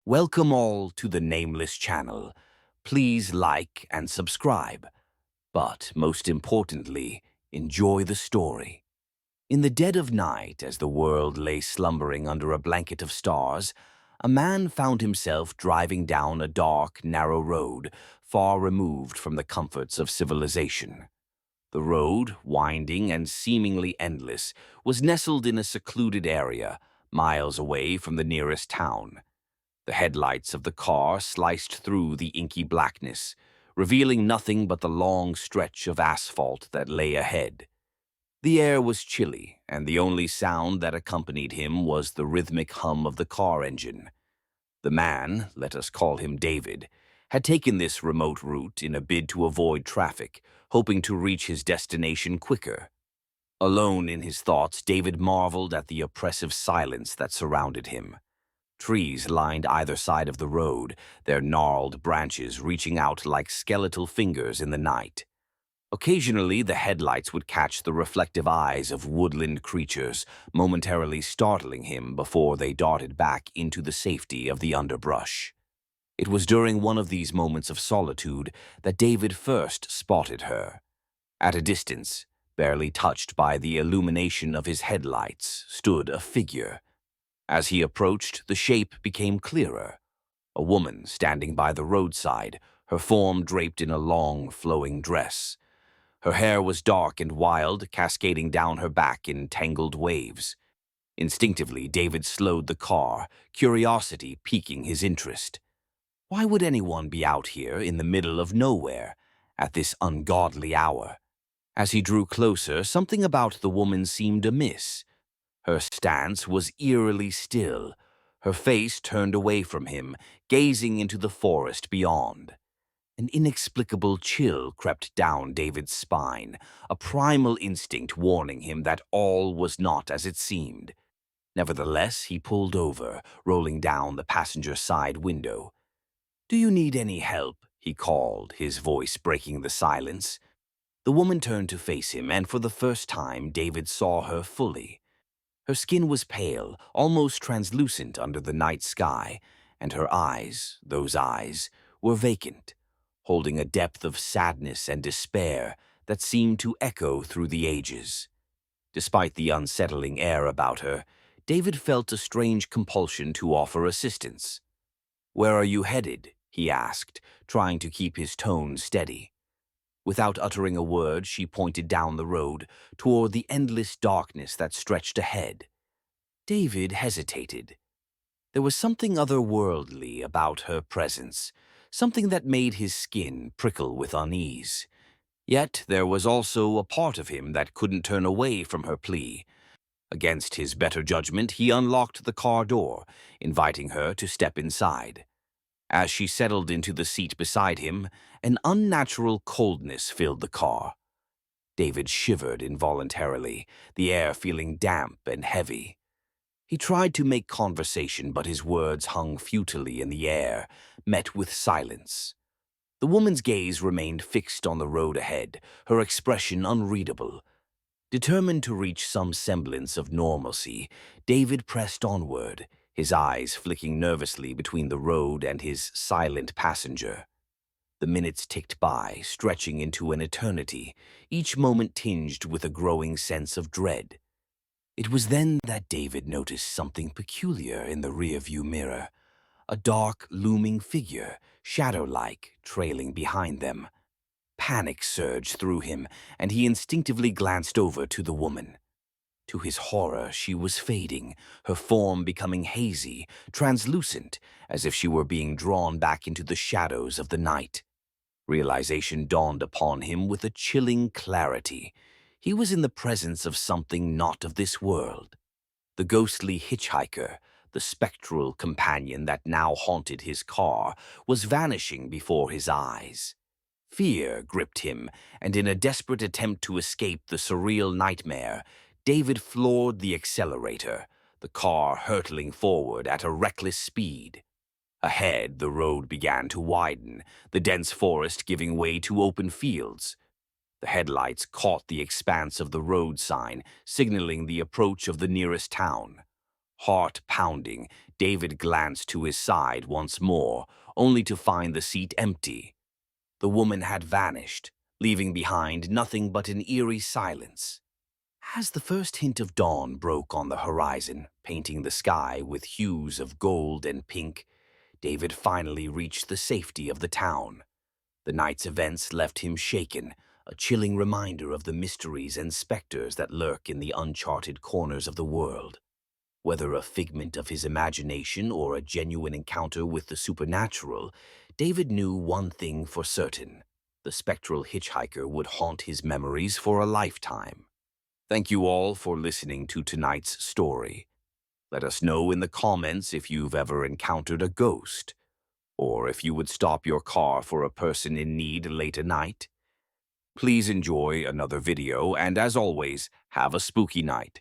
Welcome all to the Nameless channel. Please like and subscribe. But most importantly, enjoy the story. In the dead of night, as the world lay slumbering under a blanket of stars, a man found himself driving down a dark, narrow road far removed from the comforts of civilization. The road, winding and seemingly endless, was nestled in a secluded area, miles away from the nearest town. The headlights of the car sliced through the inky blackness, revealing nothing but the long stretch of asphalt that lay ahead. The air was chilly, and the only sound that accompanied him was the rhythmic hum of the car engine. The man, let us call him David, had taken this remote route in a bid to avoid traffic, hoping to reach his destination quicker. Alone in his thoughts, David marveled at the oppressive silence that surrounded him. Trees lined either side of the road, their gnarled branches reaching out like skeletal fingers in the night. Occasionally, the headlights would catch the reflective eyes of woodland creatures, momentarily startling him before they darted back into the safety of the underbrush. It was during one of these moments of solitude that David first spotted her. At a distance, barely touched by the illumination of his headlights, stood a figure. As he approached, the shape became clearer. A woman standing by the roadside, her form draped in a long, flowing dress. Her hair was dark and wild, cascading down her back in tangled waves. Instinctively, David slowed the car, curiosity piquing his interest. Why would anyone be out here in the middle of nowhere at this ungodly hour? As he drew closer, something about the woman seemed amiss. Her stance was eerily still, her face turned away from him, gazing into the forest beyond. An inexplicable chill crept down David's spine, a primal instinct warning him that all was not as it seemed. Nevertheless, he pulled over, rolling down the passenger side window. "Do you need any help?" he called, his voice breaking the silence. The woman turned to face him, and for the first time, David saw her fully. Her skin was pale, almost translucent under the night sky, and her eyes, those eyes, were vacant, holding a depth of sadness and despair that seemed to echo through the ages. Despite the unsettling air about her, David felt a strange compulsion to offer assistance. "Where are you headed?" he asked, trying to keep his tone steady. Without uttering a word, she pointed down the road toward the endless darkness that stretched ahead. David hesitated. There was something otherworldly about her presence, something that made his skin prickle with unease. Yet there was also a part of him that couldn't turn away from her plea. Against his better judgment, he unlocked the car door, inviting her to step inside. As she settled into the seat beside him, an unnatural coldness filled the car. David shivered involuntarily, the air feeling damp and heavy. He tried to make conversation, but his words hung futilely in the air, met with silence. The woman's gaze remained fixed on the road ahead, her expression unreadable. Determined to reach some semblance of normalcy, David pressed onward, his eyes flicking nervously between the road and his silent passenger. The minutes ticked by, stretching into an eternity, each moment tinged with a growing sense of dread. It was then that David noticed something peculiar in the rearview mirror, a dark, looming figure, shadow-like, trailing behind them. Panic surged through him, and he instinctively glanced over to the woman. To his horror, she was fading, her form becoming hazy, translucent, as if she were being drawn back into the shadows of the night. Realization dawned upon him with a chilling clarity. He was in the presence of something not of this world. The ghostly hitchhiker, the spectral companion that now haunted his car, was vanishing before his eyes. Fear gripped him, and in a desperate attempt to escape the surreal nightmare, David floored the accelerator, the car hurtling forward at a reckless speed. Ahead, the road began to widen, the dense forest giving way to open fields. The headlights caught the expanse of the road sign, signaling the approach of the nearest town. Heart pounding, David glanced to his side once more, only to find the seat empty. The woman had vanished, leaving behind nothing but an eerie silence. As the first hint of dawn broke on the horizon, painting the sky with hues of gold and pink, David finally reached the safety of the town. The night's events left him shaken, a chilling reminder of the mysteries and specters that lurk in the uncharted corners of the world. Whether a figment of his imagination or a genuine encounter with the supernatural, David knew one thing for certain: the spectral hitchhiker would haunt his memories for a lifetime. Thank you all for listening to tonight's story. Let us know in the comments if you've ever encountered a ghost, or if you would stop your car for a person in need late at night. Please enjoy another video, and as always, have a spooky night.